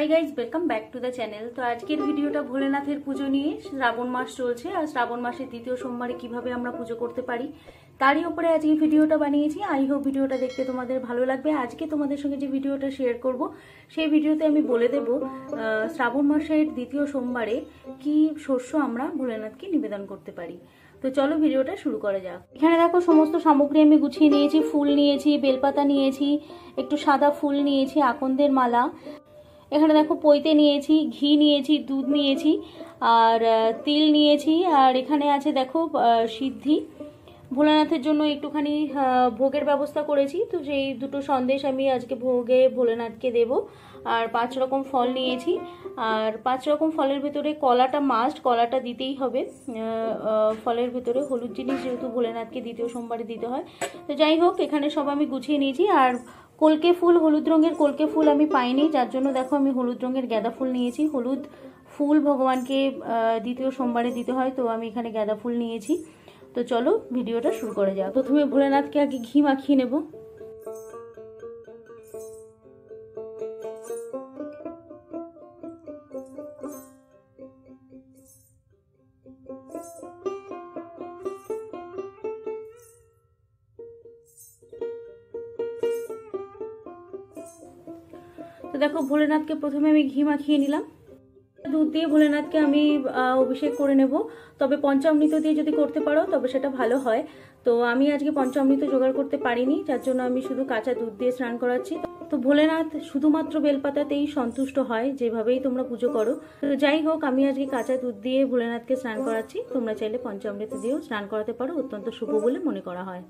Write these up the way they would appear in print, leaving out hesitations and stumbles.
Hi guys, welcome back to the channel. তো আজকের ভিডিওটা ভোলেনাথের পুজো নিয়ে। শ্রাবণ মাস চলছে আর শ্রাবণ মাসের দ্বিতীয় সোমবারে কিভাবে আমরা পুজো করতে পারি তারই উপরে আজকে ভিডিওটা বানিয়েছি। আই হোপ ভিডিওটা দেখতে তোমাদের ভালো লাগবে। আজকে তোমাদের সঙ্গে যে ভিডিওটা শেয়ার করব সেই ভিডিওতে আমি বলে দেব শ্রাবণ মাসের দ্বিতীয় সোমবারে কি শস্য আমরা ভোলেনাথকে নিবেদন করতে পারি। তো চলো ভিডিওটা শুরু করা যাক। এখানে দেখো সমস্ত সামগ্রী আমি গুছিয়ে নিয়েছি। ফুল নিয়েছি, বেলপাতা নিয়েছি, একটু সাদা ফুল নিয়েছি, আকন্দের মালা, এখানে দেখো পৈতে নিয়েছি, ঘি নিয়েছি, দুধ নিয়েছি আর তিল নিয়েছি। আর এখানে আছে দেখো সিদ্ধি। ভোলেনাথের জন্য একটুখানি ভোগের ব্যবস্থা করেছি, তো সেই দুটো সন্দেশ আমি আজকে ভোগে ভোলেনাথকে দেব। আর 5 রকম ফল নিয়েছি। আর 5 রকম ফলের ভেতরে কলাটা মাস্ট, কলাটা দিতেই হবে। ফলের ভেতরে হলুদ জিনিস যেহেতু ভোলেনাথকে দ্বিতীয় সোমবারে দিতে হয়। তো যাই হোক, এখানে সব আমি গুছিয়ে নিয়েছি। আর কলকে ফুল, হলুদ রঙের কলকে ফুল আমি পাইনি, যার জন্য দেখো আমি হলুদ রঙের গাঁদা ফুল নিয়েছি। হলুদ ফুল ভগবানকে দ্বিতীয় সোমবারে দিতে হয়, তো আমি এখানে গাঁদা ফুল নিয়েছি। তো চলো ভিডিওটা শুরু করা যাক। প্রথমে ভোলেনাথকে আগে ঘি মাখিয়ে নেব। তো দেখো ভোলেনাথকে প্রথমে আমি ঘি মাখিয়ে নিলাম। দুধ দিয়ে ভোলেনাথকে আমি অভিষেক করে নেব। তবে পঞ্চামৃত দিয়ে যদি করতে পারো তবে সেটা ভালো হয়। তো আমি আজকে পঞ্চামৃত জোগাড় করতে পারিনি, যার জন্য আমি শুধু কাঁচা দুধ দিয়ে স্নান করাচ্ছি। তো ভোলেনাথ শুধুমাত্র বেলপাতাতেই সন্তুষ্ট হয়, যেভাবেই তোমরা পুজো করো। তো যাই হোক, আমি আজকে কাঁচা দুধ দিয়ে ভোলেনাথকে স্নান করাচ্ছি। তোমরা চাইলে পঞ্চামৃত দিয়েও স্নান করাতে পারো, অত্যন্ত শুভ বলে মনে করা হয়।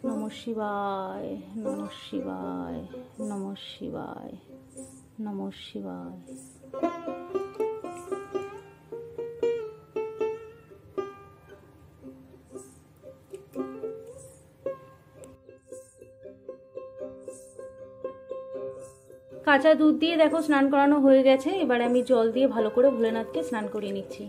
নমঃ শিবায়, নমঃ শিবায়, নমঃ শিবায়, নমঃ শিবায়। কাঁচা দুধ দিয়ে দেখো স্নান করানো হয়ে গেছে। এবারে আমি জল দিয়ে ভালো করে ভোলেনাথকে স্নান করিয়ে নিচ্ছি।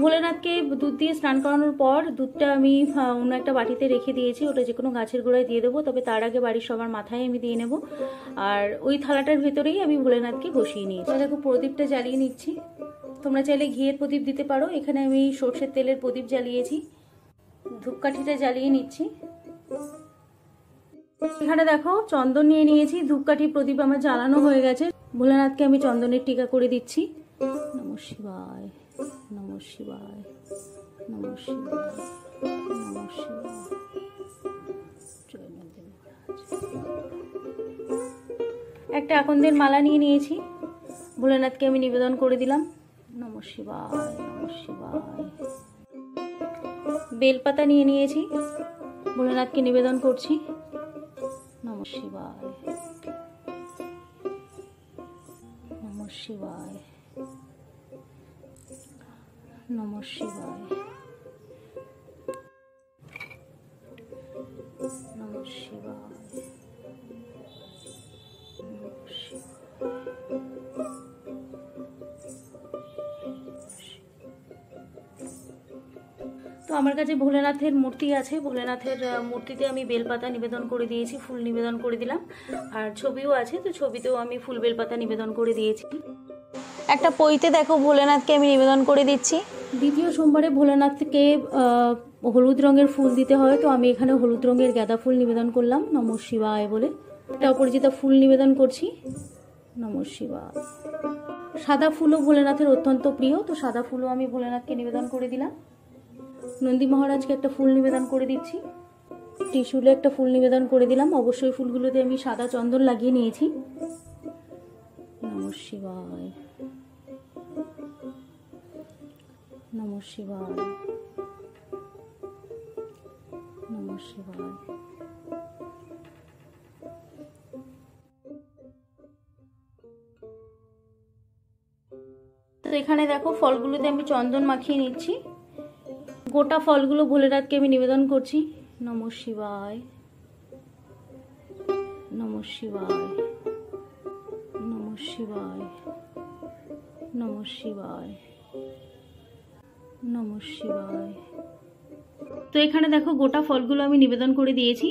ভোলেনাথকে দুধ দিয়ে স্নান করানোর পর দুধটা আমি অন্য একটা বাটিতে রেখে দিয়েছি। ওটা যে কোনো গাছের গোড়ায় দিয়ে দেবো, তবে তার আগে বাড়ির সবার মাথায় আমি দিয়ে নেব। আর ওই থালাটার ভেতরেই আমি ভোলেনাথকে বসিয়ে নিয়েছি। দেখো প্রদীপটা জ্বালিয়ে নিচ্ছি। তোমরা চাইলে ঘিয়ের প্রদীপ দিতে পারো। এখানে আমি সর্ষের তেলের প্রদীপ জ্বালিয়েছি। ধূপকাঠিটা জ্বালিয়ে নিচ্ছি। এখানে দেখো চন্দন নিয়ে নিয়েছি। ধূপকাঠি প্রদীপ আমার জ্বালানো হয়ে গেছে। ভোলেনাথকে আমি চন্দনের টিকা করে দিচ্ছি। নমঃ শিবায়, নমঃ শিবায়, নমঃ শিবায়, নমঃ শিবায়। একটা আকন্দের মালা নিয়ে নিয়েছি, ভোলেনাথকে আমি নিবেদন করে দিলাম। নমঃ শিবায়, নমঃ শিবায়। বেলপাতা নিয়ে নিয়েছি, ভোলেনাথকে নিবেদন করছি। নমঃ শিবায়, নমঃ শিবায়, নমঃ শিবায়, নমঃ শিবায়। তো আমার কাছে ভোলেনাথের মূর্তি আছে। ভোলেনাথের মূর্তিতে আমি বেলপাতা নিবেদন করে দিয়েছি, ফুল নিবেদন করে দিলাম। আর ছবিও আছে, তো ছবিতেও আমি ফুল বেলপাতা নিবেদন করে দিয়েছি। একটা পৈতে দেখো ভোলেনাথকে আমি নিবেদন করে দিচ্ছি। দ্বিতীয় সোমবারে ভোলেনাথকে হলুদ রঙের ফুল দিতে হয়, তো আমি এখানে হলুদ রঙের গাঁদা ফুল নিবেদন করলাম নমঃ শিবায় বলে। একটা অপরাজিতা ফুল নিবেদন করছি নমঃ শিবায়। সাদা ফুলও ভোলেনাথের অত্যন্ত প্রিয়, তো সাদা ফুলও আমি ভোলেনাথকে নিবেদন করে দিলাম। নন্দী মহারাজকে একটা ফুল নিবেদন করে দিচ্ছি। ত্রিশূলে একটা ফুল নিবেদন করে দিলাম। অবশ্যই ফুলগুলোতে আমি সাদা চন্দন লাগিয়ে নিয়েছি। নমঃ শিবায়, নমঃ শিবায়, নমঃ শিবায়। তো এখানে দেখো ফলগুলোতে আমি চন্দন মাখিয়ে নিচ্ছি। গোটা ফলগুলো ভোলেনাথকে আমি নিবেদন করছি। নমঃ শিবায়, নমঃ শিবায়, নমঃ শিবায়, নমঃ শিবায়, নমঃ শিবায়। তো এখানে দেখো গোটা ফলগুলো আমি নিবেদন করে দিয়েছি।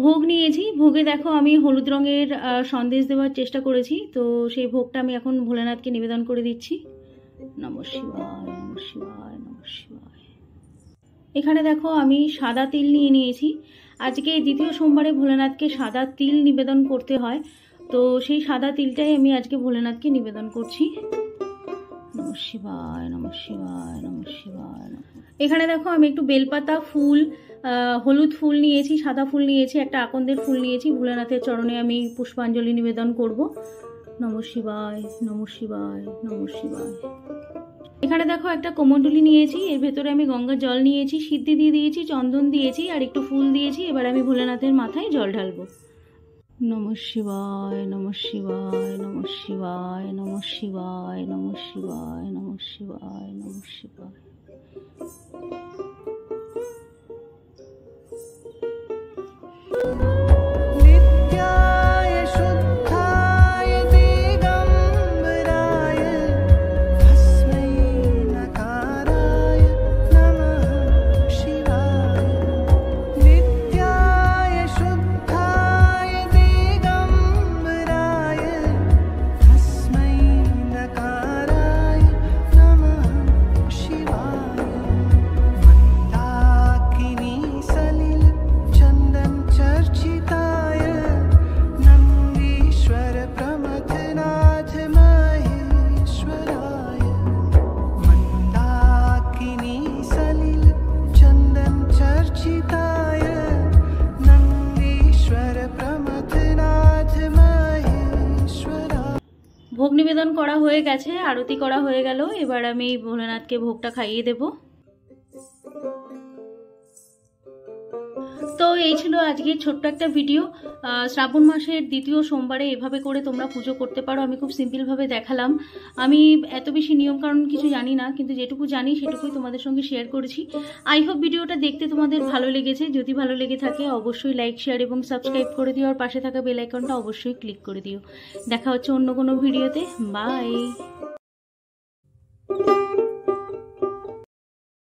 ভোগ নিয়েছি, ভোগে দেখো আমি হলুদ রঙের সন্দেশ দেওয়ার চেষ্টা করেছি। তো সেই ভোগটা আমি এখন ভোলেনাথকে নিবেদন করে দিচ্ছি। নমঃ শিবায়, নমঃ শিবায়, নমঃ শিবায়। এখানে দেখো আমি সাদা তিল নিয়ে নিয়েছি। আজকে দ্বিতীয় সোমবারে ভোলেনাথকে সাদা তিল নিবেদন করতে হয়, তো সেই সাদা তিলটাই আমি আজকে ভোলেনাথকে নিবেদন করছি। নমঃ শিবায়, নমঃ শিবায়, নমঃ শিবায়। এখানে দেখো আমি একটু বেলপাতা, ফুল, হলুদ ফুল নিয়েছি, সাদা ফুল নিয়েছি, একটা আকন্দের ফুল নিয়েছি। ভোলেনাথের চরণে আমি পুষ্পাঞ্জলি নিবেদন করব। নমঃ শিবায়, নমঃ শিবায়, নমঃ শিবায়। এখানে দেখো একটা কোমণ্ডলী নিয়েছি, এর ভেতরে আমি গঙ্গার জল নিয়েছি, সিদ্ধি দিয়ে দিয়েছি, চন্দন দিয়েছি আর একটু ফুল দিয়েছি। এবার আমি ভোলেনাথের মাথায় জল ঢালবো। নমঃ শিবায়, নমঃ শিবায়, নমঃ শিবায়, নমঃ শিবায়, নমঃ শিবায়, নমঃ শিবায়, নমঃ শিবায়। ভোগ নিবেদন করা হয়ে গেছে, আরতি করা হয়ে গেল। এবার আমি ভোলেনাথকে ভোগটা খাইয়ে দেব। তো এই ছিল আজকের ছোট্ট একটা ভিডিও। শ্রাবণ মাসের দ্বিতীয় সোমবারে এভাবে করে তোমরা পুজো করতে পারো। আমি খুব সিম্পলভাবে দেখালাম। আমি এত বেশি নিয়মকানুন কিছু জানি না, কিন্তু যেটুকু জানি সেটুকুই তোমাদের সঙ্গে শেয়ার করেছি। আই হোপ ভিডিওটা দেখতে তোমাদের ভালো লেগেছে। যদি ভালো লেগে থাকে অবশ্যই লাইক, শেয়ার এবং সাবস্ক্রাইব করে দিও, আর পাশে থাকা বেল আইকনটা অবশ্যই ক্লিক করে দিও। দেখা হচ্ছে অন্য কোনো ভিডিওতে। বাই।